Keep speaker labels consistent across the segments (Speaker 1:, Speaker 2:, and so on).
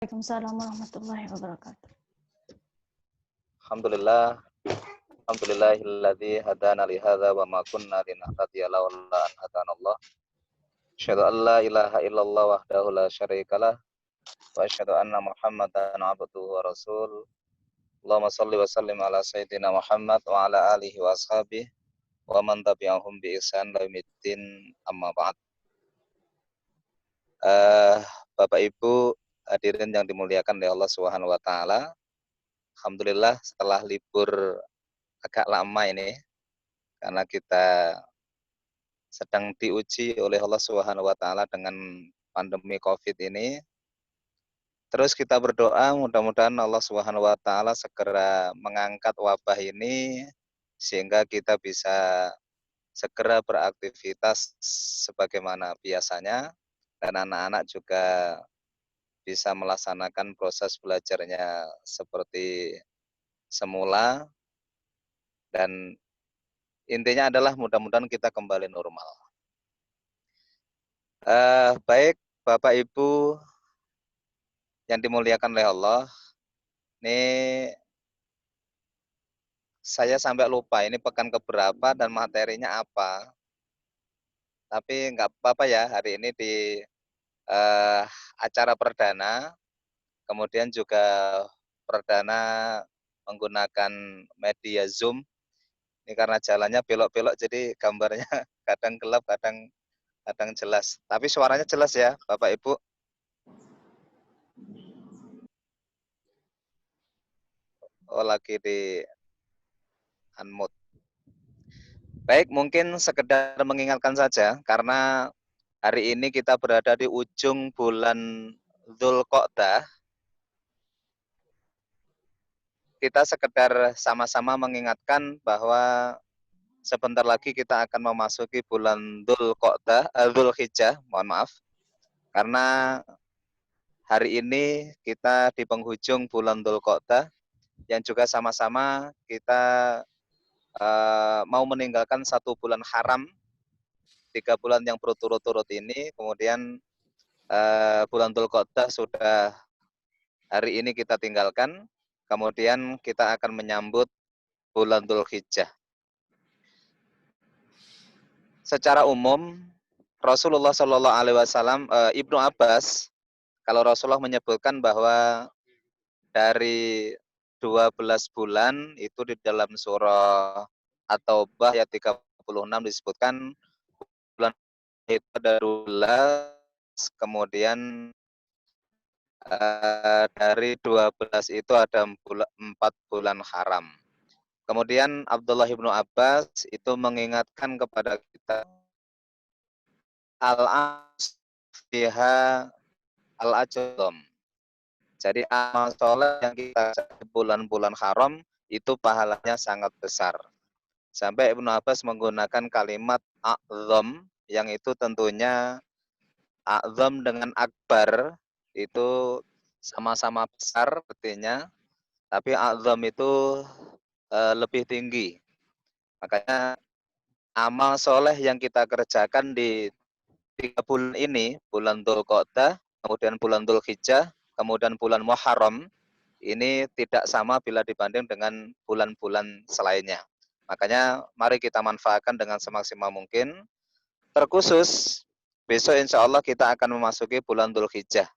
Speaker 1: Waalaikumsalam warahmatullahi wabarakatuh.
Speaker 2: Alhamdulillahilladzi hadana li hadza wa ma kunna linahtadiya laula an hadanallah. Asyhadu an la ilaha illallah wahdahu la syarikalah wa asyhadu anna Muhammadan abduhu wa rasul. Allahumma shalli wa sallim ala sayyidina Muhammad wa ala alihi wa ashabihi wa man tabi'ahum bi ihsan ila yaumiddin, amma ba'd. Bapak Ibu hadirin yang dimuliakan oleh Allah Subhanahu wa taala. Alhamdulillah setelah libur agak lama ini karena kita sedang diuji oleh Allah Subhanahu wa taala dengan pandemi Covid ini. Terus kita berdoa mudah-mudahan Allah Subhanahu wa taala segera mengangkat wabah ini sehingga kita bisa segera beraktivitas sebagaimana biasanya dan anak-anak juga bisa melaksanakan proses belajarnya seperti semula, dan intinya adalah mudah-mudahan kita kembali normal. Baik Bapak Ibu yang dimuliakan oleh Allah, ini saya sampai lupa ini pekan keberapa dan materinya apa. Tapi nggak apa-apa ya, hari ini di acara perdana, kemudian juga perdana menggunakan media Zoom. Ini karena jalannya belok-belok jadi gambarnya kadang gelap, kadang jelas. Tapi suaranya jelas ya, Bapak Ibu. Oh, lagi di unmute. Baik, mungkin sekedar mengingatkan saja karena hari ini kita berada di ujung bulan Dzulqa'dah. Kita sekedar sama-sama mengingatkan bahwa sebentar lagi kita akan memasuki bulan Dzulhijjah, mohon maaf. Karena hari ini kita di penghujung bulan Dzulqa'dah yang juga sama-sama kita mau meninggalkan 1 bulan haram, 3 bulan yang berturut-turut ini. Kemudian bulan Dzulqa'dah sudah hari ini kita tinggalkan, kemudian kita akan menyambut bulan Dzulhijjah. Secara umum Rasulullah Shallallahu Alaihi Wasallam, Ibnu Abbas, kalau Rasulullah menyebutkan bahwa dari 12 bulan itu di dalam surah At-Taubah ayat 36 disebutkan bulan itu ada 12, kemudian dari 12 itu ada 4 bulan haram. Kemudian Abdullah ibnu Abbas itu mengingatkan kepada kita al-fiha al-ajlam. Jadi amal soleh yang kita di bulan-bulan haram itu pahalanya sangat besar. Sampai Ibnu Abbas menggunakan kalimat a'zam, yang itu tentunya a'zam dengan akbar itu sama-sama besar artinya, tapi a'zam itu lebih tinggi. Makanya amal soleh yang kita kerjakan di 3 bulan ini, bulan Dzulqa'dah, kemudian bulan Dzulhijjah, kemudian bulan Muharram, ini tidak sama bila dibanding dengan bulan-bulan selainnya. Makanya mari kita manfaatkan dengan semaksimal mungkin. Terkhusus besok insya Allah kita akan memasuki bulan Dzulhijjah.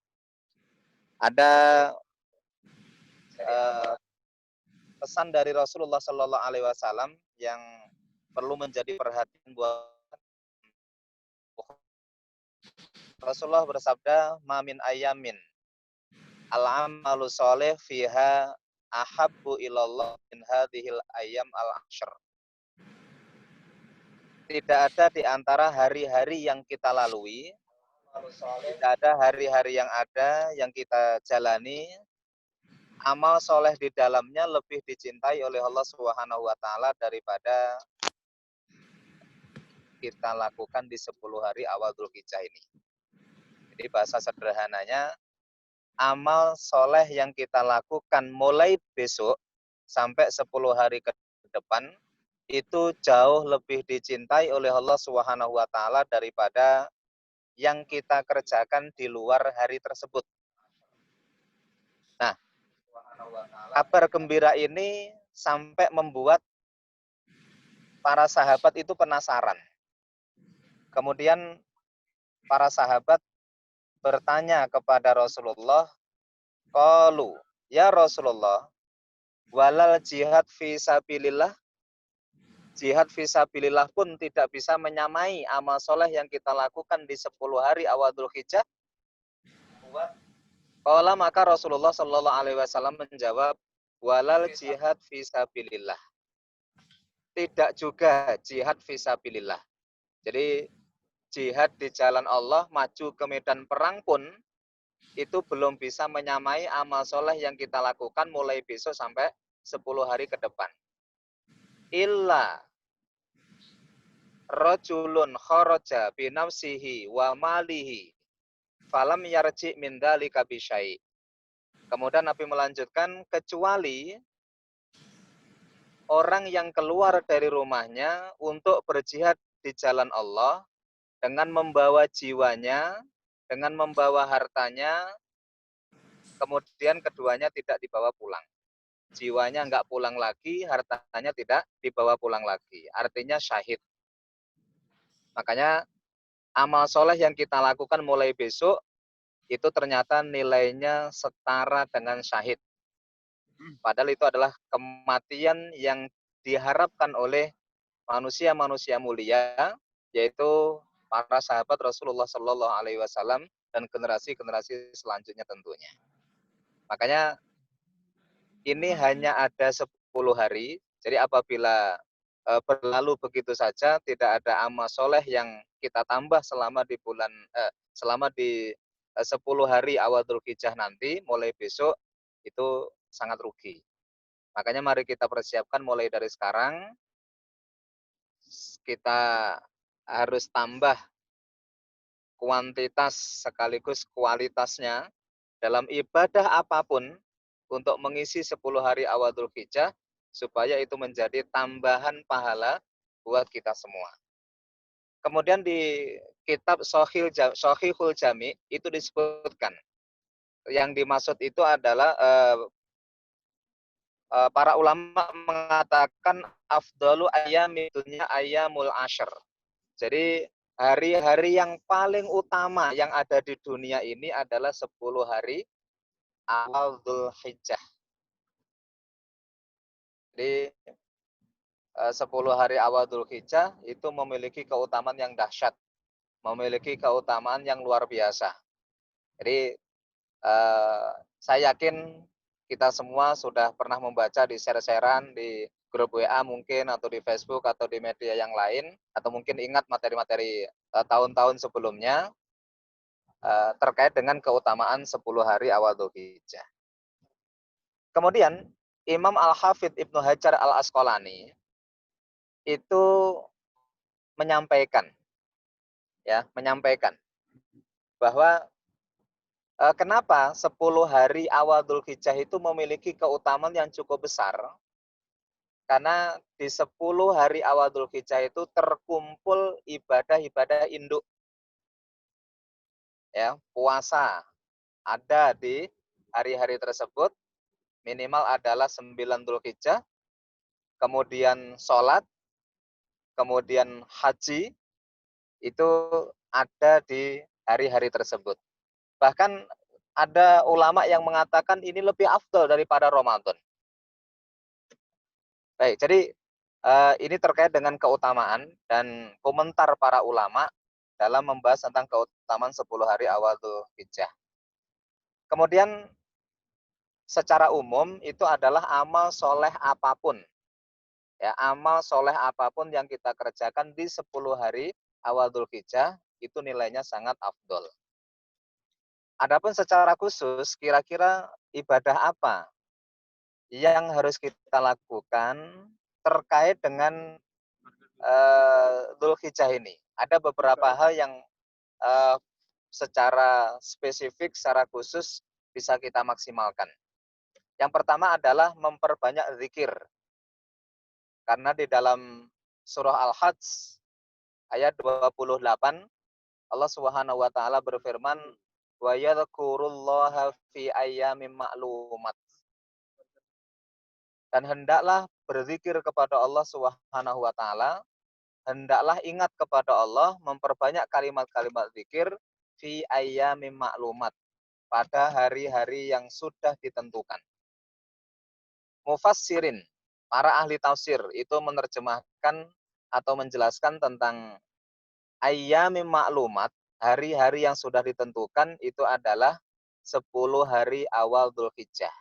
Speaker 2: Ada pesan dari Rasulullah Shallallahu Alaihi Wasallam yang perlu menjadi perhatian buat Rasulullah bersabda, "Mamin ayamin al-amalu sholih fiha ahabbu ilallah min hadhil ayyam al-ashr." Tidak ada di antara hari-hari yang kita lalui, tidak ada hari-hari yang kita jalani, amal soleh di dalamnya lebih dicintai oleh Allah Subhanahu wa taala daripada kita lakukan di 10 hari awal Dzulhijjah ini. Jadi bahasa sederhananya, amal soleh yang kita lakukan mulai besok sampai 10 hari ke depan itu jauh lebih dicintai oleh Allah Subhanahu wa taala daripada yang kita kerjakan di luar hari tersebut. Kabar gembira ini sampai membuat para sahabat itu penasaran. Kemudian para sahabat bertanya kepada Rasulullah, qalu, ya Rasulullah, walal jihad fi sabilillah, jihad fi sabilillah pun tidak bisa menyamai amal soleh yang kita lakukan di 10 hari awal Dzulhijjah. Qala, maka Rasulullah Shallallahu alaihi wasallam menjawab, walal jihad fi sabilillah. Tidak juga jihad fi sabilillah. Jadi jihad di jalan Allah, maju ke medan perang pun itu belum bisa menyamai amal soleh yang kita lakukan mulai besok sampai 10 hari ke depan. Illa rajulun kharaja binafsihi wa malihi falam yarji min dzalika bisyai. Kemudian Nabi melanjutkan, kecuali orang yang keluar dari rumahnya untuk berjihad di jalan Allah dengan membawa jiwanya, dengan membawa hartanya, kemudian keduanya tidak dibawa pulang. Jiwanya enggak pulang lagi, hartanya tidak dibawa pulang lagi. Artinya syahid. Makanya amal soleh yang kita lakukan mulai besok, itu ternyata nilainya setara dengan syahid. Padahal itu adalah kematian yang diharapkan oleh manusia-manusia mulia, yaitu para sahabat Rasulullah Shallallahu Alaihi Wasallam dan generasi-generasi selanjutnya tentunya. Makanya ini hanya ada 10 hari, jadi apabila berlalu begitu saja, tidak ada amal soleh yang kita tambah selama di selama di 10 hari awal Dzulhijjah nanti, mulai besok, itu sangat rugi. Makanya mari kita persiapkan mulai dari sekarang, kita harus tambah kuantitas sekaligus kualitasnya dalam ibadah apapun untuk mengisi 10 hari awal Dzulhijjah, supaya itu menjadi tambahan pahala buat kita semua. Kemudian di kitab Shahihul Jami itu disebutkan, yang dimaksud itu adalah para ulama mengatakan afdalu ayyami dunya ayyamul ashr. Jadi hari-hari yang paling utama yang ada di dunia ini adalah 10 hari awal Dzulhijjah. Jadi 10 hari awal Dzulhijjah itu memiliki keutamaan yang dahsyat, memiliki keutamaan yang luar biasa. Jadi saya yakin kita semua sudah pernah membaca di share-sharean di grup WA mungkin, atau di Facebook, atau di media yang lain, atau mungkin ingat materi-materi tahun-tahun sebelumnya terkait dengan keutamaan 10 hari awal Dzulhijjah. Kemudian Imam Al-Hafidh Ibnu Hajar Al-Asqalani itu menyampaikan bahwa kenapa 10 hari awal Dzulhijjah itu memiliki keutamaan yang cukup besar? Karena di 10 hari awal Dzulhijjah itu terkumpul ibadah-ibadah induk. Ya, puasa ada di hari-hari tersebut, minimal adalah 9 Dzulhijjah, kemudian sholat, kemudian haji, itu ada di hari-hari tersebut. Bahkan ada ulama yang mengatakan ini lebih afdal daripada Ramadan. Baik, jadi ini terkait dengan keutamaan dan komentar para ulama dalam membahas tentang keutamaan 10 hari awal Dzulhijjah. Kemudian secara umum itu adalah amal soleh apapun. Ya, amal soleh apapun yang kita kerjakan di 10 hari awal Dzulhijjah itu nilainya sangat afdol. Adapun secara khusus, kira-kira ibadah apa yang harus kita lakukan terkait dengan Dzulhijjah ini? Ada beberapa hal yang secara spesifik, secara khusus bisa kita maksimalkan. Yang pertama adalah memperbanyak zikir. Karena di dalam surah Al-Hajj ayat 28, Allah Subhanahu wa taala berfirman, wa yadhkurullaha fi ayyamin ma'lumat. Dan hendaklah berzikir kepada Allah Subhanahu wa taala, hendaklah ingat kepada Allah, memperbanyak kalimat-kalimat zikir fi ayyamin ma'lumat, pada hari-hari yang sudah ditentukan. Mufassirin, para ahli tafsir itu menerjemahkan atau menjelaskan tentang ayyamin ma'lumat, hari-hari yang sudah ditentukan itu adalah 10 hari awal Dzulhijjah.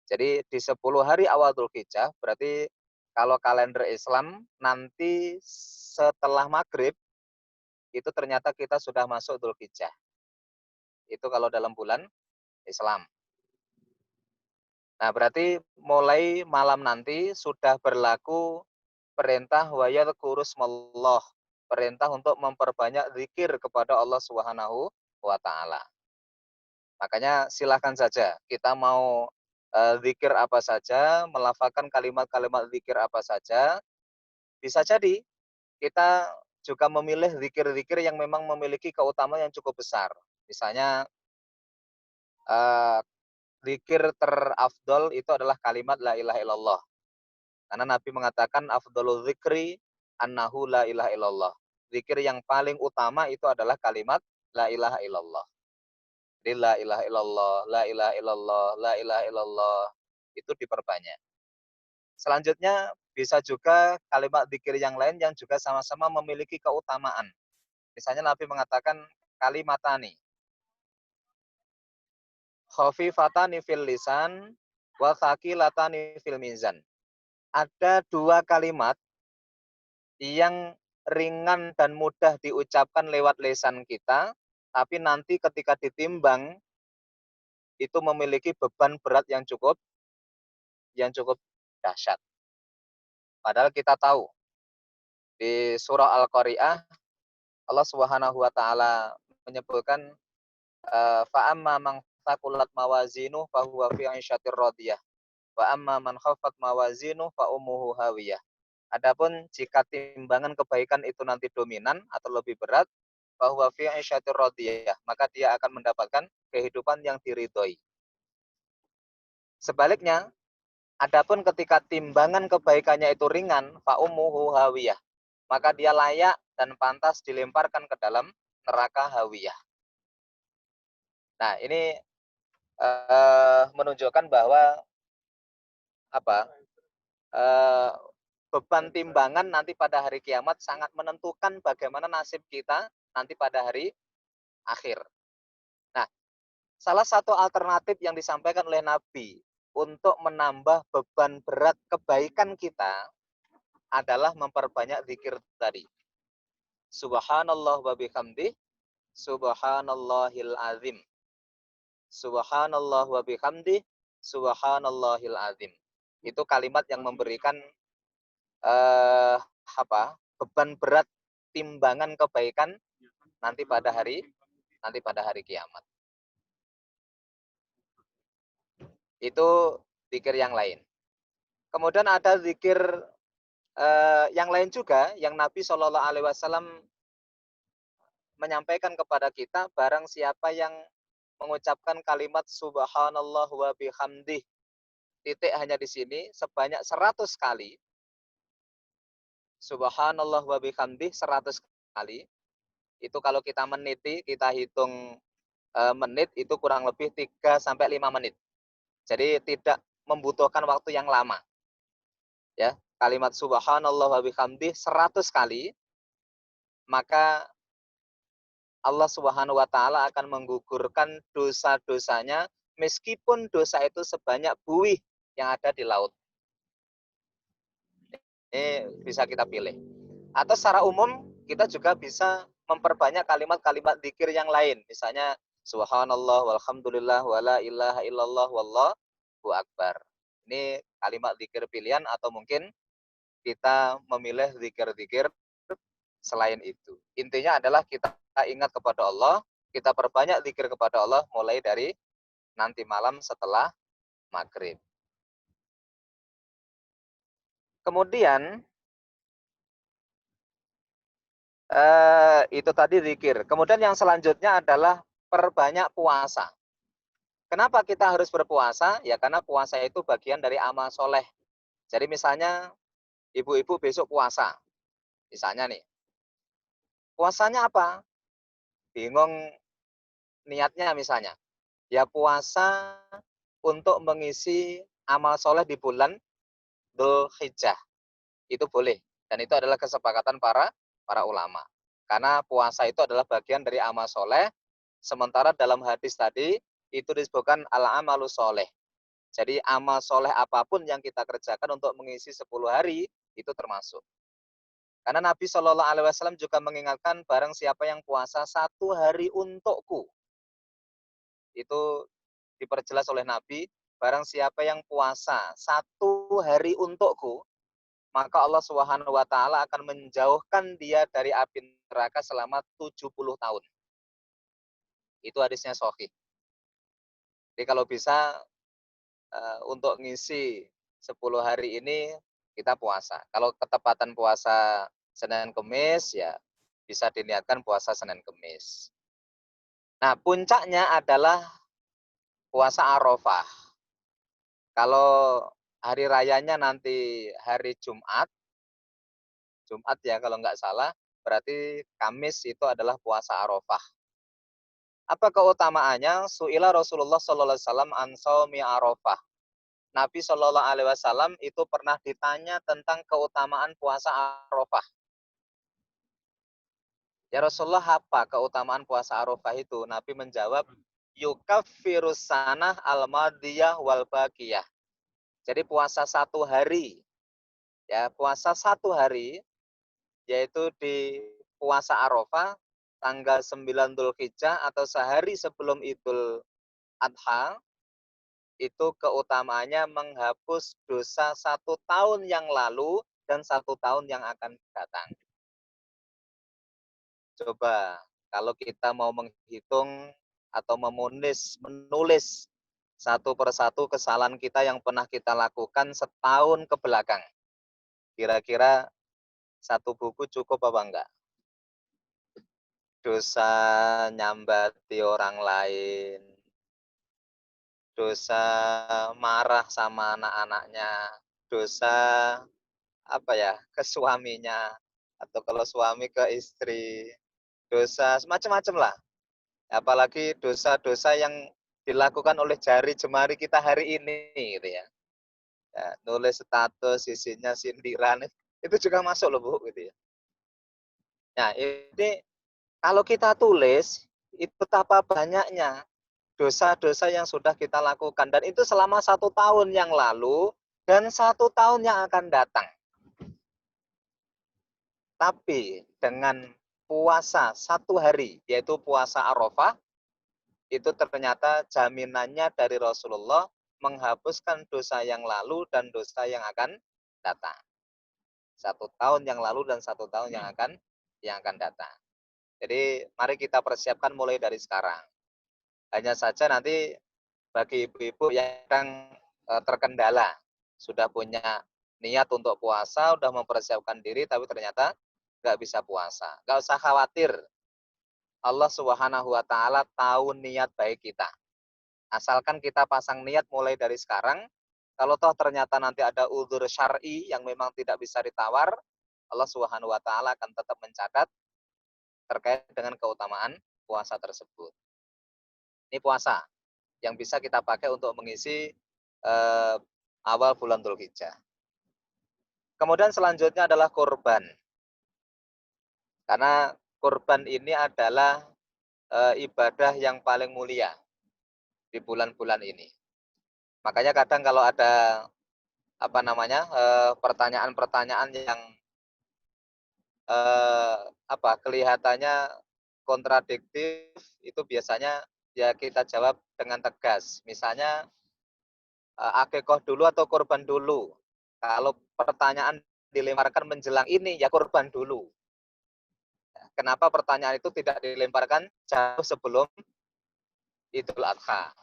Speaker 2: Jadi di 10 hari awal Dzulhijjah, berarti kalau kalender Islam nanti setelah maghrib itu ternyata kita sudah masuk Dzulhijjah. Itu kalau dalam bulan Islam. Nah, berarti mulai malam nanti sudah berlaku perintah wa yadhkurusmallah, perintah untuk memperbanyak zikir kepada Allah Subhanahu wa taala. Makanya silakan saja kita mau zikir apa saja, melafalkan kalimat-kalimat zikir apa saja, bisa jadi kita juga memilih zikir-zikir yang memang memiliki keutamaan yang cukup besar. Misalnya zikir terafdol itu adalah kalimat la ilaha illallah. Karena Nabi mengatakan afdolul zikri annahu la ilaha illallah. Zikir yang paling utama itu adalah kalimat la ilaha illallah. Jadi la ilaha illallah, la ilaha illallah, la ilaha illallah itu diperbanyak. Selanjutnya bisa juga kalimat zikir yang lain yang juga sama-sama memiliki keutamaan. Misalnya Nabi mengatakan kalimatani khafifatani fil lisan wa thaqilatani fil mizan. Ada dua kalimat yang ringan dan mudah diucapkan lewat lisan kita, tapi nanti ketika ditimbang itu memiliki beban berat yang cukup dahsyat. Padahal kita tahu di surah Al-Qari'ah Allah Subhanahu wa taala menyebutkan fa amma man thaqulat mawazinu fa huwa fi 'ishatir radiyah wa amma man khaffat mawazinu fa ummuhu hawiyah. Adapun jika timbangan kebaikan itu nanti dominan atau lebih berat, bahwa fi 'ishatir radiyah, maka dia akan mendapatkan kehidupan yang diridhoi. Sebaliknya, adapun ketika timbangan kebaikannya itu ringan, fa ummuhu hawiyah, maka dia layak dan pantas dilemparkan ke dalam neraka hawiyah. Nah, ini menunjukkan bahwa apa? Beban timbangan nanti pada hari kiamat sangat menentukan bagaimana nasib kita nanti pada hari akhir. Nah, salah satu alternatif yang disampaikan oleh Nabi untuk menambah beban berat kebaikan kita adalah memperbanyak zikir tadi. Subhanallah wa bihamdih, subhanallahil azim. Subhanallah wa bihamdih, subhanallahil azim. Itu kalimat yang memberikan beban berat timbangan kebaikan nanti pada hari kiamat. Itu zikir yang lain. Kemudian ada zikir yang lain juga yang Nabi Shallallahu Alaihi Wasallam menyampaikan kepada kita, barang siapa yang mengucapkan kalimat Subhanallah wa bihamdih, titik hanya di sini sebanyak 100 kali. Subhanallah wa bihamdih 100 kali. Itu kalau kita meniti, kita hitung menit itu kurang lebih 3 sampai 5 menit. Jadi tidak membutuhkan waktu yang lama. Ya, kalimat subhanallah wa bihamdih 100 kali, maka Allah Subhanahu wa taala akan menggugurkan dosa-dosanya meskipun dosa itu sebanyak buih yang ada di laut. Ini bisa kita pilih. Atau secara umum kita juga bisa memperbanyak kalimat-kalimat zikir yang lain. Misalnya subhanallah walhamdulillah wala ilaha illallah wallahu akbar. Ini kalimat zikir pilihan atau mungkin kita memilih zikir-zikir selain itu. Intinya adalah kita ingat kepada Allah, kita perbanyak zikir kepada Allah mulai dari nanti malam setelah maghrib. Kemudian itu tadi zikir. Kemudian yang selanjutnya adalah perbanyak puasa. Kenapa kita harus berpuasa? Ya karena puasa itu bagian dari amal soleh. Jadi misalnya ibu-ibu besok puasa. Misalnya nih, puasanya apa? Bingung niatnya misalnya. Ya puasa untuk mengisi amal soleh di bulan Dzulhijjah. Itu boleh. Dan itu adalah kesepakatan para ulama. Karena puasa itu adalah bagian dari amal soleh. Sementara dalam hadis tadi, itu disebutkan al-amalu soleh. Jadi amal soleh apapun yang kita kerjakan untuk mengisi 10 hari, itu termasuk. Karena Nabi Shallallahu Alaihi Wasallam juga mengingatkan barang siapa yang puasa 1 hari untukku. Itu diperjelas oleh Nabi, barang siapa yang puasa 1 hari untukku, maka Allah Subhanahu wa taala akan menjauhkan dia dari api neraka selama 70 tahun. Itu hadisnya sahih. Jadi kalau bisa untuk ngisi 10 hari ini kita puasa. Kalau ketepatan puasa Senin Kemis ya bisa diniatkan puasa Senin Kemis. Nah, puncaknya adalah puasa Arafah. Kalau hari rayanya nanti hari Jumat ya kalau nggak salah, berarti Kamis itu adalah puasa Arafah. Apa keutamaannya? Su'ila Rasulullah sallallahu alaihi wasallam an shaumi Arafah. Nabi Shallallahu Alaihi Wasallam itu pernah ditanya tentang keutamaan puasa Arafah. Ya Rasulullah, apa keutamaan puasa Arafah itu? Nabi menjawab, yukaffirus sanah al-madiyah wal baqiyah. Jadi puasa 1 hari, ya puasa 1 hari, yaitu di puasa Arafah tanggal 9 Dzulhijjah atau sehari sebelum Idul Adha, itu keutamaannya menghapus dosa 1 tahun yang lalu dan 1 tahun yang akan datang. Coba kalau kita mau menghitung atau menulis satu persatu kesalahan kita yang pernah kita lakukan setahun ke belakang. Kira-kira satu buku cukup apa enggak? Dosa nyambati orang lain, dosa marah sama anak-anaknya, dosa apa ya, ke suaminya, atau kalau suami ke istri, dosa macam-macam lah. Apalagi dosa-dosa yang dilakukan oleh jari jemari kita hari ini gitu ya. Ya, nulis status isinya sindiran itu juga masuk loh Bu gitu ya. Nah, ini kalau kita tulis itu betapa banyaknya dosa-dosa yang sudah kita lakukan dan itu selama 1 tahun yang lalu dan 1 tahun yang akan datang. Tapi dengan puasa 1 hari, yaitu puasa Arafah, itu ternyata jaminannya dari Rasulullah menghapuskan dosa yang lalu dan dosa yang akan datang. 1 tahun yang lalu dan 1 tahun yang akan datang. Jadi mari kita persiapkan mulai dari sekarang. Hanya saja nanti bagi ibu-ibu yang terkendala, sudah punya niat untuk puasa, sudah mempersiapkan diri, tapi ternyata nggak bisa puasa. Nggak usah khawatir. Allah Subhanahu wa taala tahu niat baik kita. Asalkan kita pasang niat mulai dari sekarang, kalau toh ternyata nanti ada udzur syar'i yang memang tidak bisa ditawar, Allah Subhanahu wa taala akan tetap mencatat terkait dengan keutamaan puasa tersebut. Ini puasa yang bisa kita pakai untuk mengisi awal bulan Dzulhijjah. Kemudian selanjutnya adalah kurban. Karena kurban ini adalah ibadah yang paling mulia di bulan-bulan ini. Makanya kadang kalau ada pertanyaan-pertanyaan yang kelihatannya kontradiktif, itu biasanya ya kita jawab dengan tegas. Misalnya akikoh dulu atau kurban dulu. Kalau pertanyaan dilemparkan menjelang ini ya kurban dulu. Kenapa pertanyaan itu tidak dilemparkan jauh sebelum Idul Adha?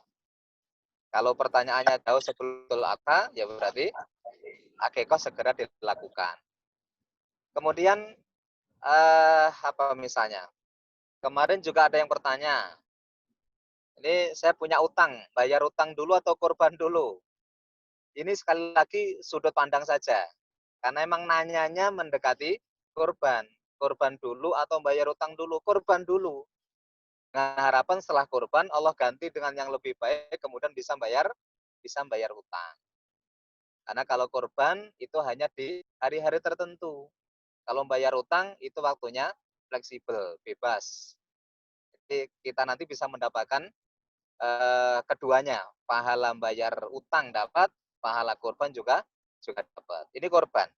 Speaker 2: Kalau pertanyaannya jauh sebelum Idul Adha, ya berarti akikoh segera dilakukan. Kemudian apa misalnya? Kemarin juga ada yang bertanya, Ini saya punya utang, bayar utang dulu atau korban dulu? Ini sekali lagi sudut pandang saja. Karena emang nanyanya mendekati korban. Korban dulu atau bayar utang dulu? Korban dulu. Nah, harapan setelah korban Allah ganti dengan yang lebih baik, kemudian bisa bayar utang. Karena kalau korban itu hanya di hari-hari tertentu. Kalau bayar utang itu waktunya fleksibel, bebas. Jadi kita nanti bisa mendapatkan keduanya, pahala bayar utang dapat, pahala korban juga dapat. Ini korban.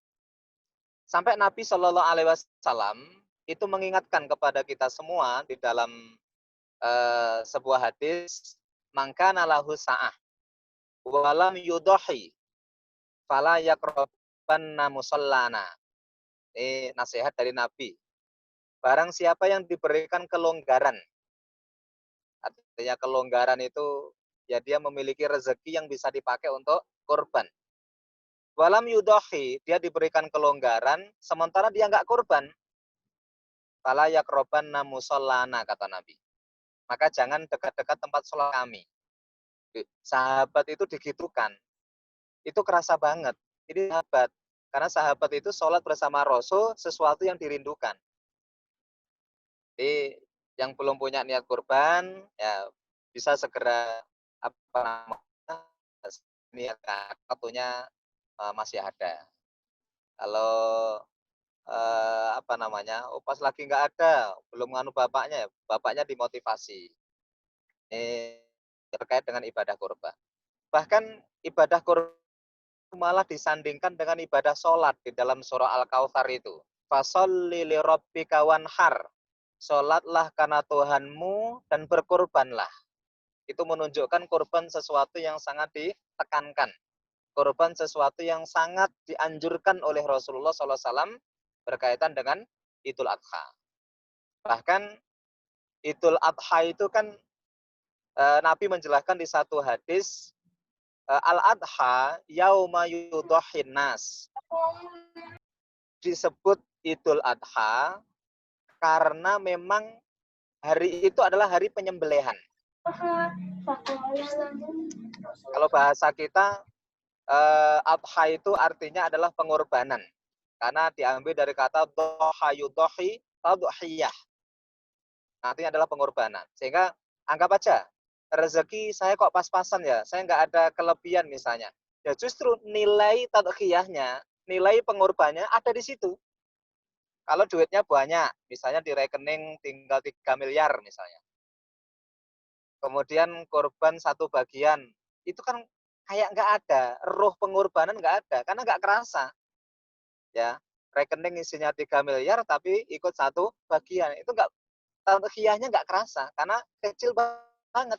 Speaker 2: Sampai Nabi Shallallahu Alaihi Wasallam itu mengingatkan kepada kita semua di dalam sebuah hadis, maka nalahu sa'ah walam yudohi fala yakrobanna musallana. Ini nasihat dari Nabi. Barang siapa yang diberikan kelonggaran, artinya kelonggaran itu ya dia memiliki rezeki yang bisa dipakai untuk korban. Walam yudohi, dia diberikan kelonggaran, sementara dia nggak korban. Fala yakrobanna musallana, kata Nabi. Maka jangan dekat-dekat tempat sholat kami. Sahabat itu digitukan. Itu kerasa banget. Ini sahabat. Karena sahabat itu sholat bersama Rasul sesuatu yang dirindukan. Jadi yang belum punya niat kurban, ya bisa segera apa namanya niat waktunya masih ada. Kalau apa namanya, oh pas lagi nggak ada, belum nganu bapaknya, ya bapaknya dimotivasi. Ini terkait dengan ibadah kurban. Bahkan ibadah kurban malah disandingkan dengan ibadah sholat di dalam surah Al-Kautsar itu. Fasholli li rabbika wanhar. Sholatlah karena Tuhanmu dan berkorbanlah. Itu menunjukkan korban sesuatu yang sangat ditekankan. Korban sesuatu yang sangat dianjurkan oleh Rasulullah SAW berkaitan dengan Idul Adha. Bahkan Idul Adha itu kan Nabi menjelaskan di satu hadis, Al-Adha yauma yudhahin nas. Disebut Idul Adha karena memang hari itu adalah hari penyembelihan. Kalau bahasa kita, Adha itu artinya adalah pengorbanan. Karena diambil dari kata doha yudhohi, tadhiyah. Artinya adalah pengorbanan. Sehingga anggap aja, rezeki saya kok pas-pasan ya, saya nggak ada kelebihan misalnya. Ya justru nilai tadhiyahnya, nilai pengorbannya ada di situ. Kalau duitnya banyak, misalnya di rekening tinggal 3 miliar misalnya. Kemudian korban satu bagian, itu kan kayak nggak ada, roh pengorbanan nggak ada, karena nggak kerasa. Ya, rekening isinya 3 miliar tapi ikut satu bagian, itu nggak, tadhiyahnya nggak kerasa, karena kecil banget.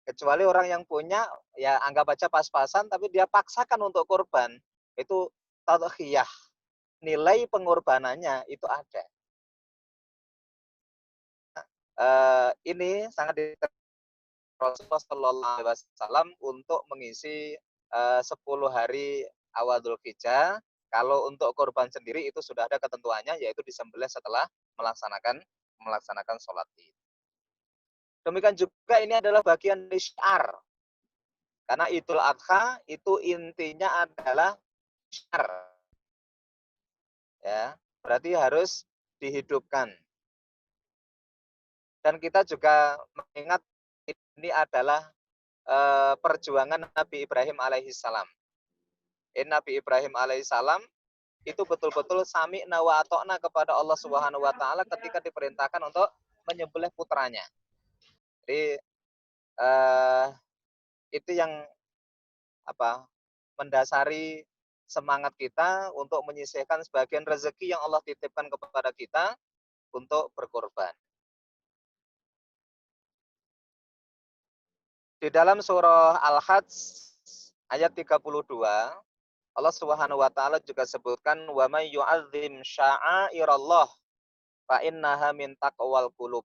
Speaker 2: Kecuali orang yang punya, ya anggap aja pas-pasan, tapi dia paksakan untuk korban, itu tadhiyah. Nilai pengorbanannya itu ada. Ini sangat Rasulullah Shallallahu Alaihi Wasallam untuk mengisi 10 hari awal Dzulhijjah. Kalau untuk korban sendiri itu sudah ada ketentuannya, yaitu disembelih setelah melaksanakan sholat Id. Demikian juga ini adalah bagian dari syiar. Karena Idul Adha itu intinya adalah syiar. Ya, berarti harus dihidupkan. Dan kita juga mengingat ini adalah perjuangan Nabi Ibrahim alaihissalam. Nabi Ibrahim alaihissalam itu betul-betul sami'na wa ata'na kepada Allah Subhanahu wa taala ketika diperintahkan untuk menyembelih putranya. Jadi itu yang mendasari semangat kita untuk menyisihkan sebagian rezeki yang Allah titipkan kepada kita untuk berkorban. Di dalam surah Al-Hajj ayat 32, Allah Subhanahu wa taala juga sebutkan wa may yu'azzim sya'airallah fa innaha min taqwal qulub.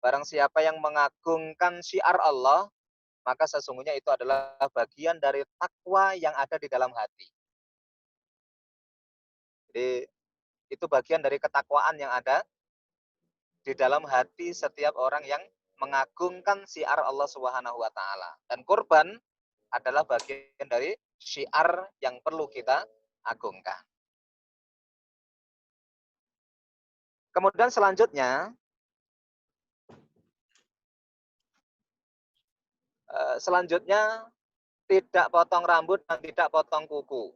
Speaker 2: Barang siapa yang mengagungkan syiar Allah, maka sesungguhnya itu adalah bagian dari takwa yang ada di dalam hati. Jadi itu bagian dari ketakwaan yang ada di dalam hati setiap orang yang mengagungkan syiar Allah Subhanahu wa taala. Dan kurban adalah bagian dari syiar yang perlu kita agungkan. Kemudian selanjutnya tidak potong rambut dan tidak potong kuku.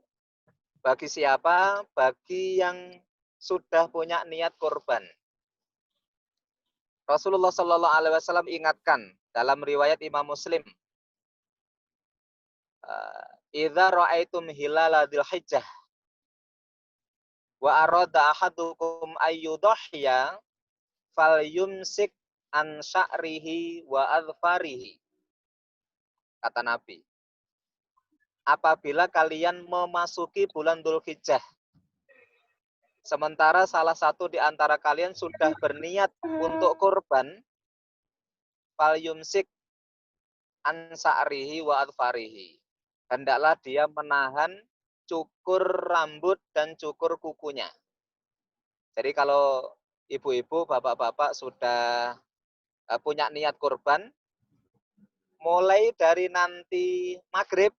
Speaker 2: Bagi siapa? Bagi yang sudah punya niat kurban. Rasulullah Shallallahu Alaihi Wasallam ingatkan dalam riwayat Imam Muslim, "Idza ra'aitum hilala dzulhijjah wa arada ahadukum ayyudhhiya falyumsik an sya'rihi wa adfarihi." Kata Nabi, apabila kalian memasuki bulan Dzulhijjah, sementara salah satu di antara kalian sudah berniat untuk kurban, falyumsik an sya'rihi wa adfarihi. Hendaklah dia menahan cukur rambut dan cukur kukunya. Jadi kalau ibu-ibu, bapak-bapak sudah punya niat kurban, mulai dari nanti maghrib,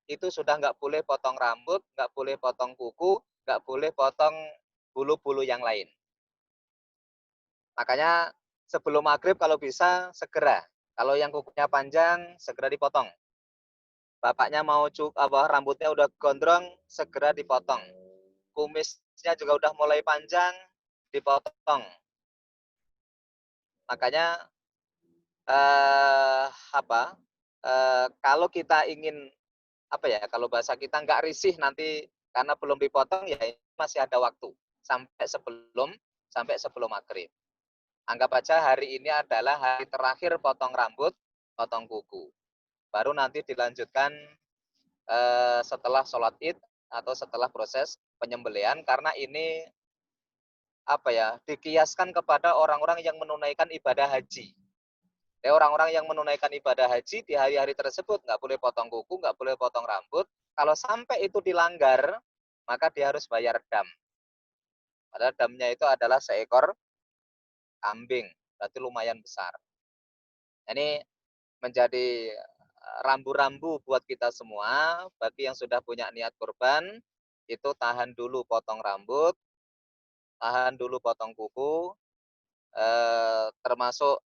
Speaker 2: itu sudah nggak boleh potong rambut, nggak boleh potong kuku, nggak boleh potong bulu-bulu yang lain. Makanya sebelum maghrib kalau bisa segera. Kalau yang kukunya panjang, segera dipotong. Bapaknya mau rambutnya udah gondrong, segera dipotong. Kumisnya juga udah mulai panjang, dipotong. Makanya kalau kita ingin kalau bahasa kita nggak risih nanti karena belum dipotong, ya masih ada waktu sampai sebelum maghrib. Anggap aja hari ini adalah hari terakhir potong rambut, potong kuku. Baru nanti dilanjutkan setelah sholat id atau setelah proses penyembelihan, karena ini dikiaskan kepada orang-orang yang menunaikan ibadah haji. Orang-orang yang menunaikan ibadah haji di hari-hari tersebut nggak boleh potong kuku, nggak boleh potong rambut. Kalau sampai itu dilanggar, maka dia harus bayar dam. Padahal damnya itu adalah seekor kambing, berarti lumayan besar. Ini menjadi rambu-rambu buat kita semua. Bagi yang sudah punya niat kurban, itu tahan dulu potong rambut, tahan dulu potong kuku, termasuk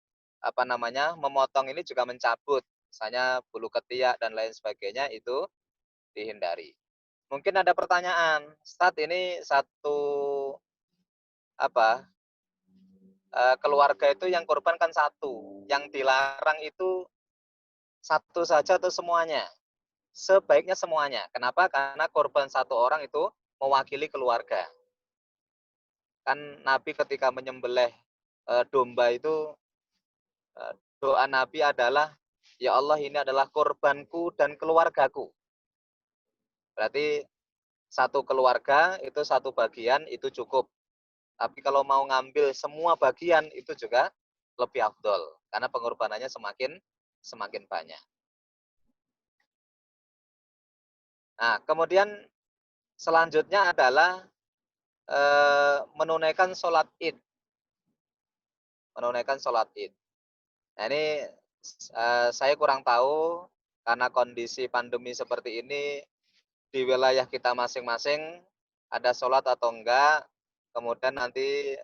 Speaker 2: memotong ini juga mencabut, misalnya bulu ketiak dan lain sebagainya, itu dihindari. Mungkin ada pertanyaan, Ustadz, ini satu keluarga itu yang korban kan satu, yang dilarang itu satu saja atau semuanya? Sebaiknya semuanya. Kenapa? Karena korban satu orang itu mewakili keluarga. Kan Nabi ketika menyembelih domba itu, doa Nabi adalah, ya Allah, ini adalah korbanku dan keluargaku. Berarti satu keluarga itu satu bagian itu cukup. Tapi kalau mau ngambil semua bagian itu juga lebih afdol, karena pengorbanannya semakin banyak. Nah, kemudian selanjutnya adalah menunaikan sholat id. Menunaikan sholat id. Nah, ini saya kurang tahu karena kondisi pandemi seperti ini di wilayah kita masing-masing ada sholat atau enggak. Kemudian nanti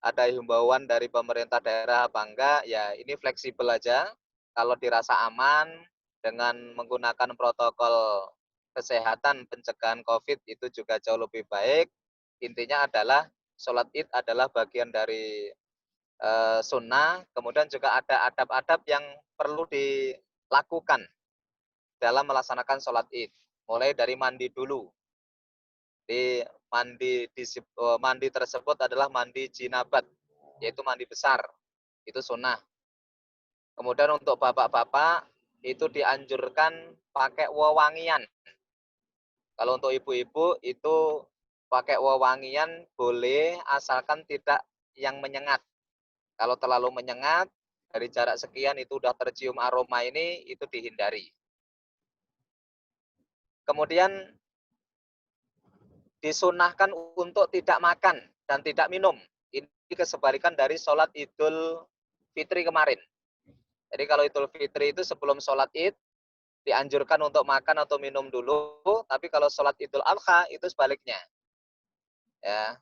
Speaker 2: ada himbauan dari pemerintah daerah apa enggak, ya ini fleksibel aja. Kalau dirasa aman dengan menggunakan protokol kesehatan pencegahan COVID itu juga jauh lebih baik. Intinya adalah sholat id adalah bagian dari sunnah, kemudian juga ada adab-adab yang perlu dilakukan dalam melaksanakan sholat id. Mulai dari mandi dulu. Di mandi tersebut adalah mandi jinabat, yaitu mandi besar. Itu sunnah. Kemudian untuk bapak-bapak itu dianjurkan pakai wewangian. Kalau untuk ibu-ibu itu pakai wewangian boleh, asalkan tidak yang menyengat. Kalau terlalu menyengat, dari jarak sekian itu udah tercium aroma ini, itu dihindari. Kemudian disunahkan untuk tidak makan dan tidak minum. Ini kesebalikan dari sholat Idul Fitri kemarin. Jadi kalau Idul Fitri itu sebelum sholat Id, dianjurkan untuk makan atau minum dulu, tapi kalau sholat Idul Adha itu sebaliknya. Ya.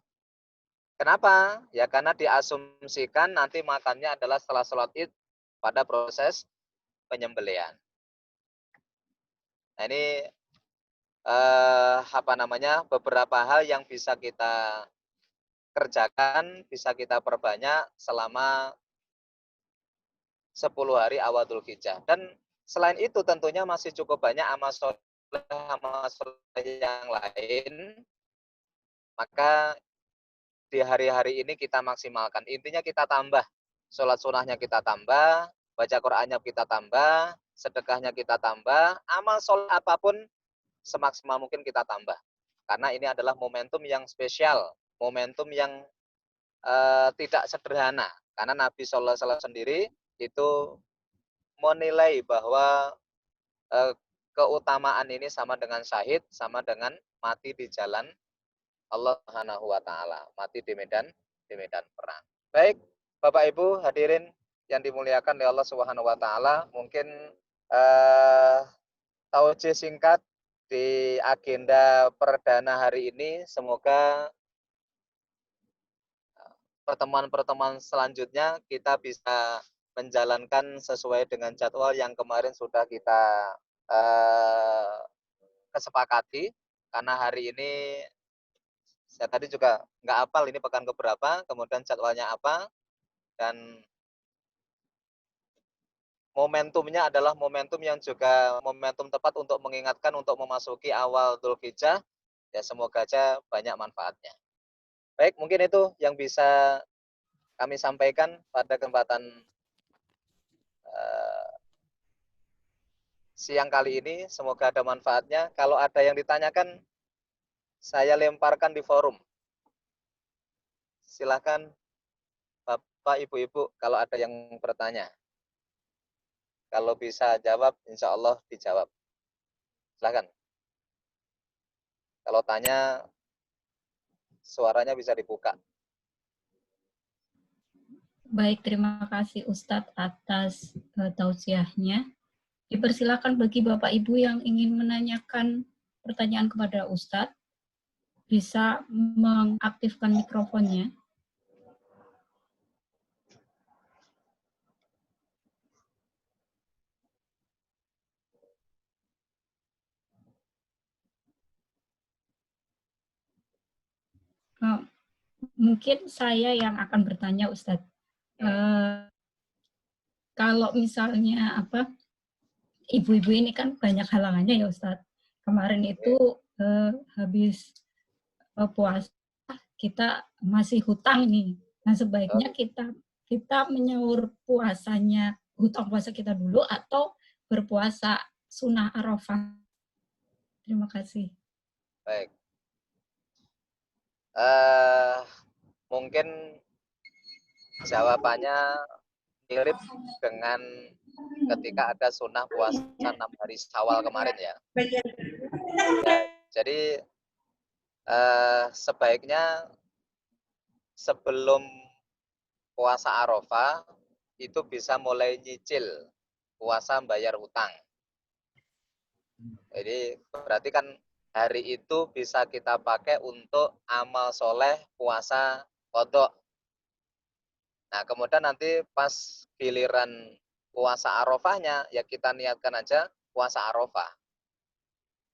Speaker 2: Kenapa? Ya karena diasumsikan nanti makannya adalah setelah sholat Id pada proses penyembelihan. Nah ini beberapa hal yang bisa kita kerjakan, bisa kita perbanyak selama 10 hari awal Dzulhijjah. Dan selain itu tentunya masih cukup banyak amal soleh yang lain. Maka di hari-hari ini kita maksimalkan. Intinya kita tambah. Sholat sunnahnya kita tambah, baca Qur'annya kita tambah, sedekahnya kita tambah, amal soleh apapun semaksimal mungkin kita tambah. Karena ini adalah momentum yang spesial, momentum yang tidak sederhana. Karena Nabi SAW sendiri itu menilai bahwa keutamaan ini sama dengan syahid, sama dengan mati di jalan Allah Subhanahu wa taala, mati di medan perang. Baik, Bapak Ibu hadirin yang dimuliakan oleh Allah Subhanahu wa taala, mungkin taujih singkat di agenda perdana hari ini, semoga pertemuan-pertemuan selanjutnya kita bisa menjalankan sesuai dengan jadwal yang kemarin sudah kita kesepakati. Karena hari ini saya tadi juga nggak hafal ini pekan keberapa, kemudian jadwalnya apa, dan momentumnya adalah momentum yang juga momentum tepat untuk mengingatkan untuk memasuki awal Dzulhijjah. Ya semoga aja banyak manfaatnya. Baik, mungkin itu yang bisa kami sampaikan pada kesempatan siang kali ini. Semoga ada manfaatnya. Kalau ada yang ditanyakan, saya lemparkan di forum. Silahkan Bapak, Ibu-Ibu, kalau ada yang bertanya. Kalau bisa jawab, insya Allah dijawab. Silahkan. Kalau tanya, suaranya bisa dibuka.
Speaker 1: Baik, terima kasih Ustadz atas tausiahnya. Dipersilakan bagi Bapak Ibu yang ingin menanyakan pertanyaan kepada Ustadz, bisa mengaktifkan mikrofonnya. Mungkin saya yang akan bertanya, Ustadz. Kalau misalnya ibu-ibu ini kan banyak halangannya ya Ustadz. Kemarin itu habis puasa kita masih hutang nih. Nah sebaiknya kita menyaur puasanya, hutang puasa kita dulu atau berpuasa sunnah Arafah. Terima kasih.
Speaker 2: Baik. Mungkin jawabannya mirip dengan ketika ada sunnah puasa 6 hari Syawal kemarin ya. Ya, jadi sebaiknya sebelum puasa Arafah itu bisa mulai nyicil puasa bayar hutang. Jadi berarti kan hari itu bisa kita pakai untuk amal soleh puasa qadha. Nah kemudian nanti pas giliran puasa Arafahnya ya kita niatkan aja puasa Arafah.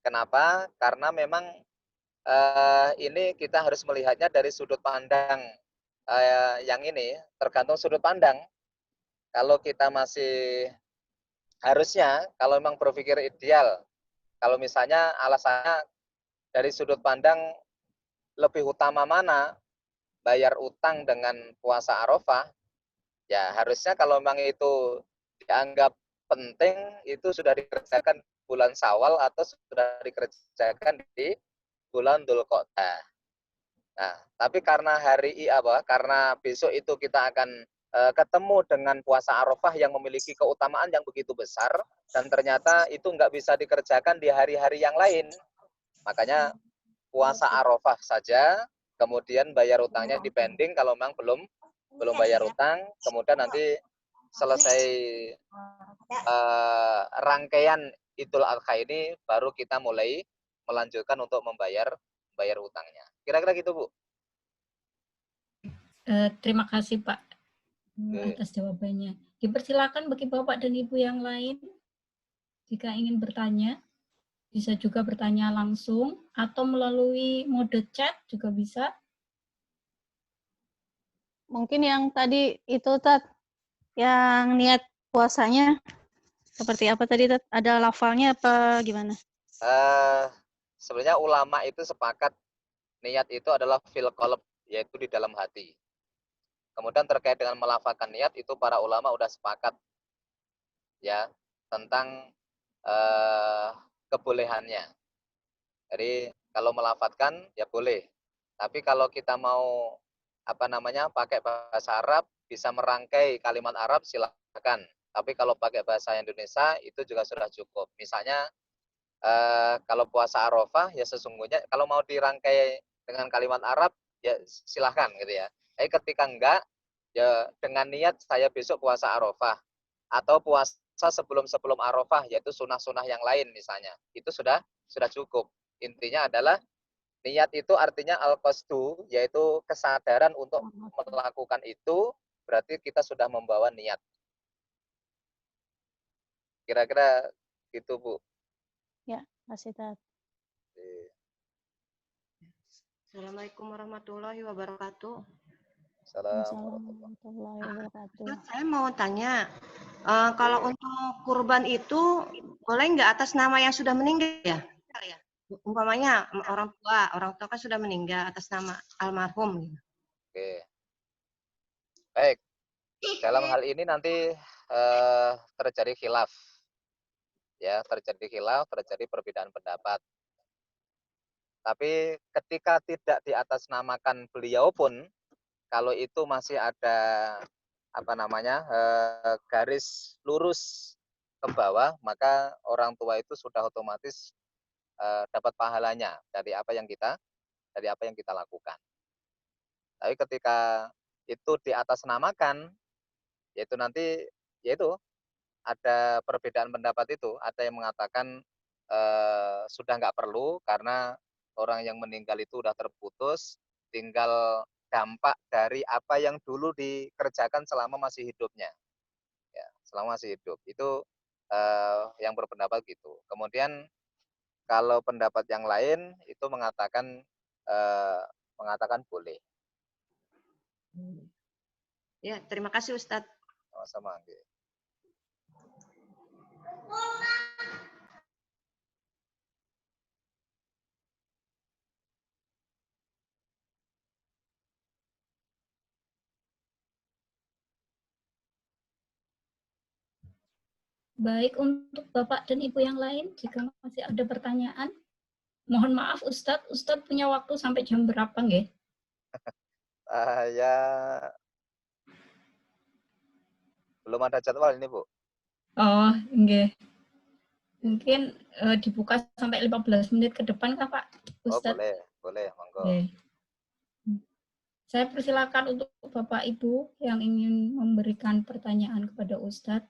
Speaker 2: Kenapa? Karena memang ini kita harus melihatnya dari sudut pandang yang ini, tergantung sudut pandang. Kalau kita masih harusnya, kalau memang berpikir ideal, kalau misalnya alasannya dari sudut pandang lebih utama mana, bayar utang dengan puasa Arafah, ya harusnya kalau memang itu dianggap penting, itu sudah dikerjakan bulan Syawal atau sudah dikerjakan di bulan Dzulqa'dah. Nah, tapi karena karena besok itu kita akan ketemu dengan puasa Arafah yang memiliki keutamaan yang begitu besar dan ternyata itu nggak bisa dikerjakan di hari-hari yang lain. Makanya puasa Arafah saja, kemudian bayar utangnya dipending kalau memang belum bayar utang, kemudian nanti selesai rangkaian Idul Adha ini baru kita mulai melanjutkan untuk membayar utangnya. Kira-kira gitu, Bu.
Speaker 1: Terima kasih Pak atas jawabannya. Dipersilakan bagi Bapak dan Ibu yang lain jika ingin bertanya. Bisa juga bertanya langsung atau melalui mode chat juga bisa.
Speaker 3: Mungkin yang tadi itu Tat, yang niat puasanya seperti apa tadi Tat? Ada lafalnya apa gimana?
Speaker 2: Sebenarnya ulama itu sepakat niat itu adalah fil qalb, yaitu di dalam hati. Kemudian terkait dengan melafalkan niat itu para ulama udah sepakat ya tentang kebolehannya. Jadi kalau melafatkan ya boleh. Tapi kalau kita mau pakai bahasa Arab, bisa merangkai kalimat Arab silakan. Tapi kalau pakai bahasa Indonesia itu juga sudah cukup. Misalnya kalau puasa Arafah ya sesungguhnya kalau mau dirangkai dengan kalimat Arab ya silahkan gitu ya. Tapi ketika enggak ya dengan niat saya besok puasa Arafah atau puasa sebelum Arafah yaitu sunnah-sunnah yang lain misalnya. Itu sudah cukup. Intinya adalah niat itu artinya al-qasdu, yaitu kesadaran untuk melakukan itu, berarti kita sudah membawa niat. Kira-kira gitu, Bu.
Speaker 3: Ya, kasih Tat.
Speaker 4: Assalamualaikum warahmatullahi wabarakatuh.
Speaker 2: Assalamualaikum
Speaker 3: warahmatullahi wabarakatuh.
Speaker 4: Saya mau tanya, kalau untuk kurban itu boleh nggak atas nama yang sudah meninggal ya? Umpamanya orang tua kan sudah meninggal atas nama almarhum.
Speaker 2: Oke. Baik. Dalam hal ini nanti terjadi khilaf. Ya, terjadi perbedaan pendapat. Tapi ketika tidak diatasnamakan beliau pun, kalau itu masih ada garis lurus ke bawah, maka orang tua itu sudah otomatis dapat pahalanya dari apa yang kita lakukan. Tapi ketika itu diatasnamakan, yaitu nanti yaitu ada perbedaan pendapat itu. Ada yang mengatakan sudah nggak perlu karena orang yang meninggal itu sudah terputus, tinggal dampak dari apa yang dulu dikerjakan selama masih hidupnya. Ya, selama masih hidup. Itu yang berpendapat gitu. Kemudian kalau pendapat yang lain itu mengatakan boleh.
Speaker 4: Ya, terima kasih Ustadz.
Speaker 2: Sama-sama.
Speaker 1: Baik, untuk Bapak dan Ibu yang lain, jika masih ada pertanyaan, mohon maaf Ustadz punya waktu sampai jam berapa nggih?
Speaker 2: Ya belum ada jadwal ini, Bu.
Speaker 1: Oh, nggih. Mungkin dibuka sampai 15 menit ke depan kah, Pak Ustadz?
Speaker 2: Oh, boleh, monggo.
Speaker 1: Okay. Saya persilakan untuk Bapak Ibu yang ingin memberikan pertanyaan kepada Ustadz.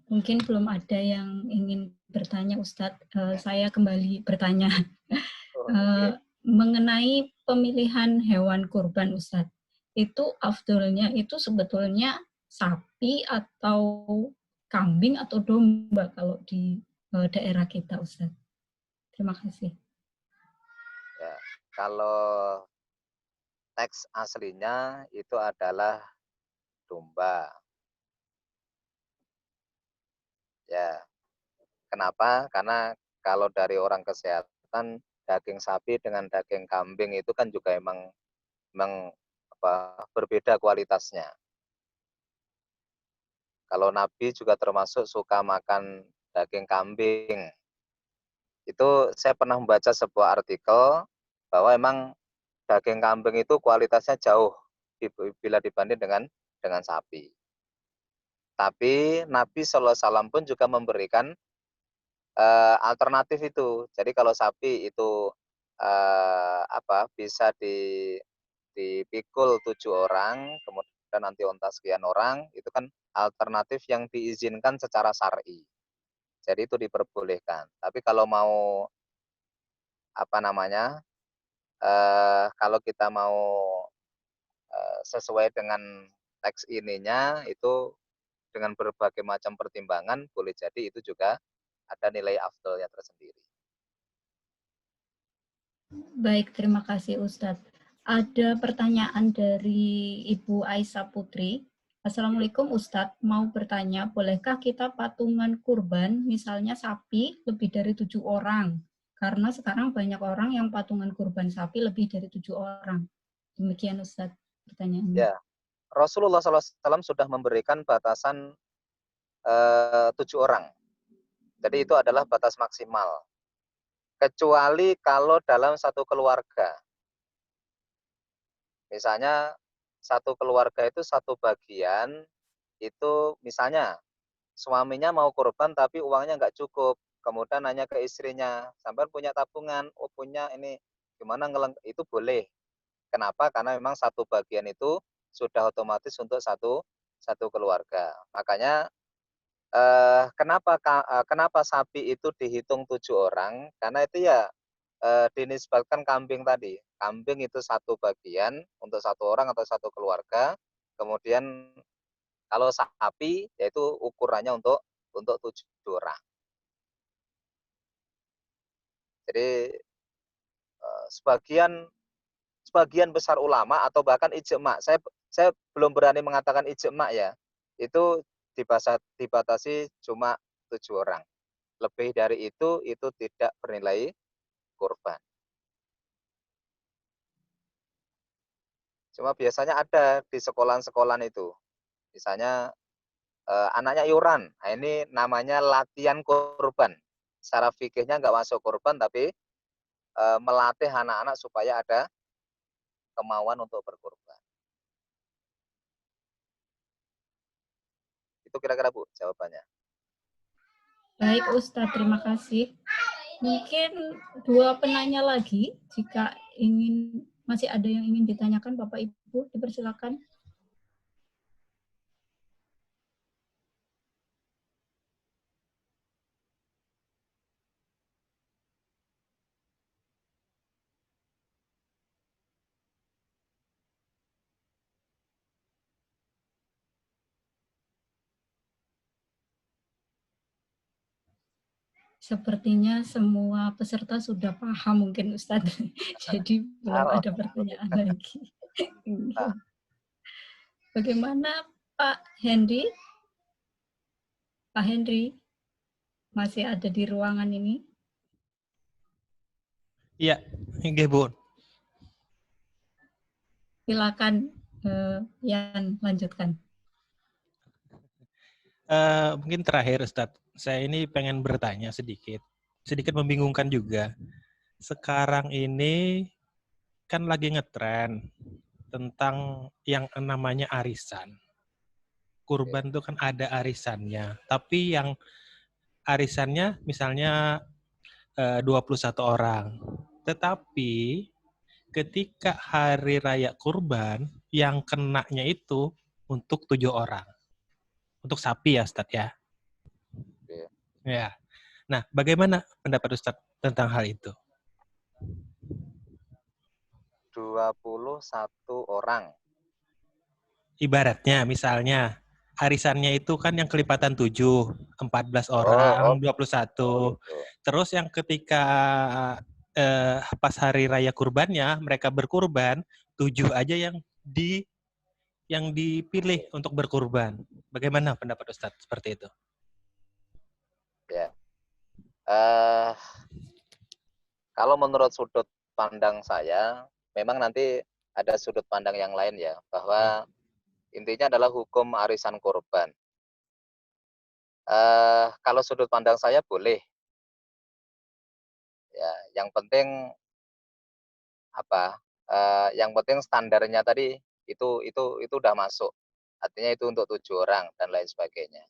Speaker 1: Mungkin belum ada yang ingin bertanya, Ustadz. Saya kembali bertanya mengenai pemilihan hewan kurban, Ustadz. Itu afdolnya itu sebetulnya sapi atau kambing atau domba kalau di daerah kita, Ustadz. Terima kasih.
Speaker 2: Ya, kalau teks aslinya itu adalah domba. Ya, kenapa? Karena kalau dari orang kesehatan, daging sapi dengan daging kambing itu kan juga emang berbeda kualitasnya. Kalau Nabi juga termasuk suka makan daging kambing. Itu saya pernah membaca sebuah artikel bahwa emang daging kambing itu kualitasnya jauh bila dibanding dengan sapi. Tapi Nabi SAW pun juga memberikan alternatif itu. Jadi kalau sapi itu bisa dipikul 7 orang, kemudian nanti unta sekian orang, itu kan alternatif yang diizinkan secara syar'i. Jadi itu diperbolehkan. Tapi kalau mau kalau kita mau sesuai dengan teks ininya itu dengan berbagai macam pertimbangan boleh jadi itu juga ada nilai afdalnya tersendiri.
Speaker 1: Baik, terima kasih Ustadz. Ada pertanyaan dari Ibu Aisyah Putri. Assalamualaikum Ustadz, mau bertanya, bolehkah kita patungan kurban, misalnya sapi, lebih dari 7 orang? Karena sekarang banyak orang yang patungan kurban sapi lebih dari 7 orang. Demikian Ustadz pertanyaannya.
Speaker 2: Ya, Rasulullah SAW sudah memberikan batasan 7 orang. Jadi itu adalah batas maksimal. Kecuali kalau dalam satu keluarga. Misalnya satu keluarga itu satu bagian, itu misalnya suaminya mau kurban tapi uangnya nggak cukup. Kemudian nanya ke istrinya, sampai punya tabungan, oh punya ini, gimana itu boleh. Kenapa? Karena memang satu bagian itu sudah otomatis untuk satu keluarga. Makanya kenapa sapi itu dihitung 7 orang? Karena itu ya dinisbatkan kambing tadi. Kambing itu satu bagian untuk satu orang atau satu keluarga. Kemudian kalau sapi yaitu ukurannya untuk 7 orang. Jadi sebagian besar ulama atau bahkan ijma, saya belum berani mengatakan ijma ya, itu dibatasi cuma 7 orang. Lebih dari itu tidak bernilai kurban. Cuma biasanya ada di sekolah-sekolah itu. Misalnya anaknya iuran, nah ini namanya latihan kurban. Secara fikihnya nggak masuk kurban, tapi melatih anak-anak supaya ada kemauan untuk berkurban. Itu kira-kira Bu jawabannya.
Speaker 1: Baik Ustadz, terima kasih. Mungkin 2 penanya lagi, jika masih ada yang ingin ditanyakan Bapak Ibu, dipersilakan. Sepertinya semua peserta sudah paham mungkin Ustadz. Jadi belum ada pertanyaan lagi. Bagaimana Pak Henry? Pak Henry masih ada di ruangan ini?
Speaker 5: Iya, nggih Bu.
Speaker 1: Silakan Yan lanjutkan.
Speaker 5: Mungkin terakhir Ustadz, saya ini pengen bertanya sedikit membingungkan juga. Sekarang ini kan lagi ngetren tentang yang namanya arisan. Kurban itu kan ada arisannya, tapi yang arisannya misalnya 21 orang. Tetapi ketika hari raya kurban, yang kenanya itu untuk 7 orang. Untuk sapi ya, Ustadz ya. Ya. Nah, bagaimana pendapat Ustadz tentang hal itu?
Speaker 2: 21 orang.
Speaker 5: Ibaratnya, misalnya, arisannya itu kan yang kelipatan 7, 14 orang, 21. Terus yang ketika pas hari raya kurbannya, mereka berkurban, 7 aja yang dipilih untuk berkurban. Bagaimana pendapat Ustadz seperti itu?
Speaker 2: Ya. Kalau menurut sudut pandang saya, memang nanti ada sudut pandang yang lain ya, bahwa intinya adalah hukum arisan kurban. Kalau sudut pandang saya boleh. Ya, yang penting apa? Yang penting standarnya tadi itu udah masuk. Artinya itu untuk 7 orang dan lain sebagainya.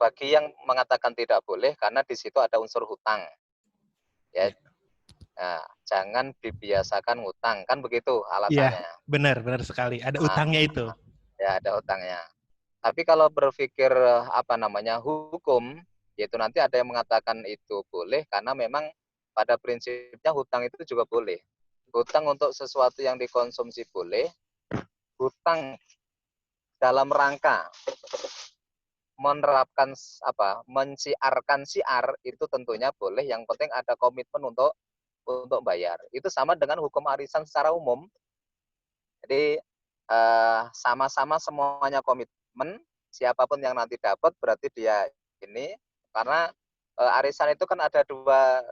Speaker 2: Bagi yang mengatakan tidak boleh karena di situ ada unsur hutang. Ya. Nah, jangan dibiasakan ngutang, kan begitu
Speaker 5: Iya,
Speaker 2: alasannya.
Speaker 5: benar sekali. Ada utangnya itu.
Speaker 2: Ya, ada hutangnya. Tapi kalau berpikir hukum, yaitu nanti ada yang mengatakan itu boleh karena memang pada prinsipnya hutang itu juga boleh. Hutang untuk sesuatu yang dikonsumsi boleh. Hutang dalam rangka menerapkan menciarkan siar itu tentunya boleh. Yang penting ada komitmen untuk bayar. Itu sama dengan hukum arisan secara umum. Jadi sama-sama semuanya komitmen. Siapapun yang nanti dapat berarti dia ini, karena arisan itu kan ada dua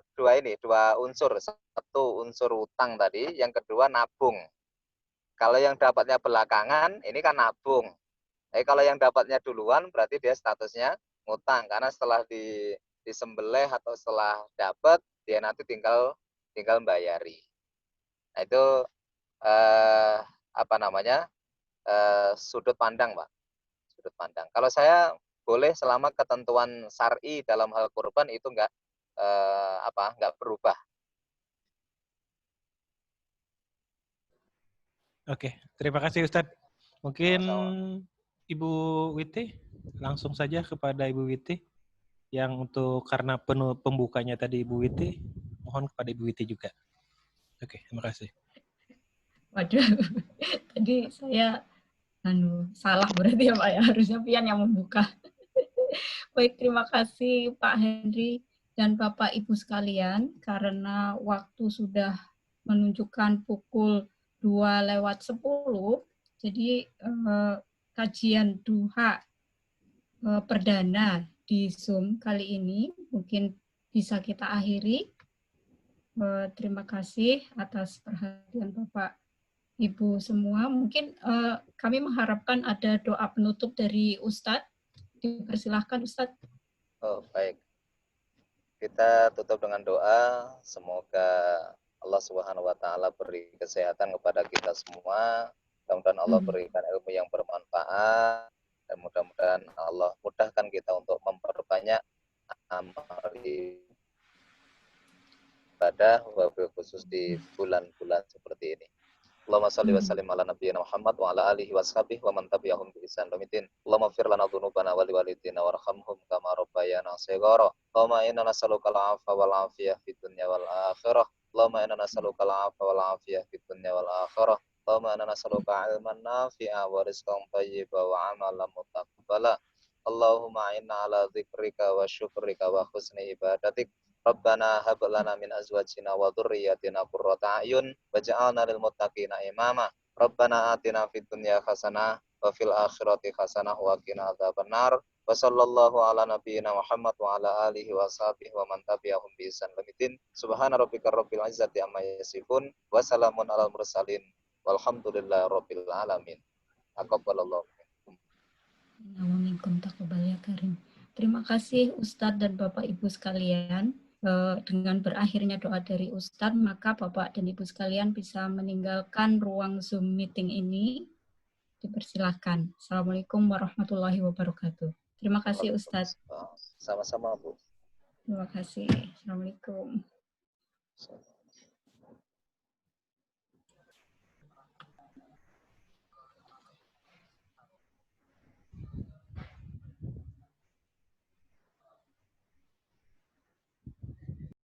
Speaker 2: unsur. Satu unsur utang tadi, yang kedua nabung. Kalau yang dapatnya belakangan, ini kan nabung. Tapi kalau yang dapatnya duluan, berarti dia statusnya ngutang. Karena setelah disembelih atau setelah dapat, dia nanti tinggal bayari. Nah itu sudut pandang, Pak. Sudut pandang. Kalau saya boleh selama ketentuan syar'i dalam hal kurban itu nggak berubah.
Speaker 5: Oke, terima kasih Ustadz. Mungkin
Speaker 2: Sama-sama.
Speaker 5: Ibu Witi, langsung saja kepada Ibu Witi. Yang untuk karena pembukanya tadi Ibu Witi, mohon kepada Ibu Witi juga. Oke, terima kasih.
Speaker 1: Waduh, tadi saya salah berarti ya Pak ya, harusnya Pian yang membuka. Baik, terima kasih Pak Henry dan Bapak Ibu sekalian, karena waktu sudah menunjukkan pukul 2:10, jadi kajian duha perdana di Zoom kali ini mungkin bisa kita akhiri. Terima kasih atas perhatian Bapak Ibu semua. Mungkin kami mengharapkan ada doa penutup dari Ustadz. Dipersilahkan Ustadz.
Speaker 2: Oh, baik. Kita tutup dengan doa, semoga Allah Subhanahu wa taala beri kesehatan kepada kita semua. Mudah-mudahan Allah berikan ilmu yang bermanfaat dan mudah-mudahan Allah mudahkan kita untuk memperbanyak amal ibadah, wabil khusus di bulan-bulan seperti ini. Allahumma salli wa sallim ala nabiyyina Muhammad wa ala alihi wa sahbihi wa man tabi'ahum bi ihsan ila Allahumma fir lana dhunubana wa liwalidina warhamhum kama rabbayana shighara. Allahumma inna nas'aluka al-'afwa wal 'afiyah fid dunya wal akhirah. Allahumma inna nas'aluka al-'afwa wal 'afiyah fid dunya wal akhirah. Allahumma inna nas'aluka 'ilman nafi'a wa rizqan thayyiban wa 'amalan mutaqabbala. Allahumma inna ala dzikrika wa syukrika wa husni ibadatik. Rabbana hab lana min azwajina wa dhurriyyatina qurrata a'yun waj'alna lil muttaqina imama. Rabbana atina fid dunya hasanah wa fil akhirati hasanah wa qina adzabannar. Wa sallallahu ala nabiyyina Muhammad wa ala alihi wa sahbihi wa man tabi'ahum bi ihsan ila yaumil. Subhana rabbika rabbil izzati amma yasifun wa salamun alal mursalin walhamdulillahi rabbil alamin. Aqabbalallahu
Speaker 1: minkum taqabbal ya karim. Terima kasih Ustadz dan Bapak Ibu sekalian. Dengan berakhirnya doa dari Ustadz, maka Bapak dan Ibu sekalian bisa meninggalkan ruang Zoom meeting ini. Dipersilahkan. Assalamualaikum warahmatullahi wabarakatuh. Terima kasih Ustadz.
Speaker 2: Sama-sama, Bu.
Speaker 1: Terima kasih. Assalamualaikum.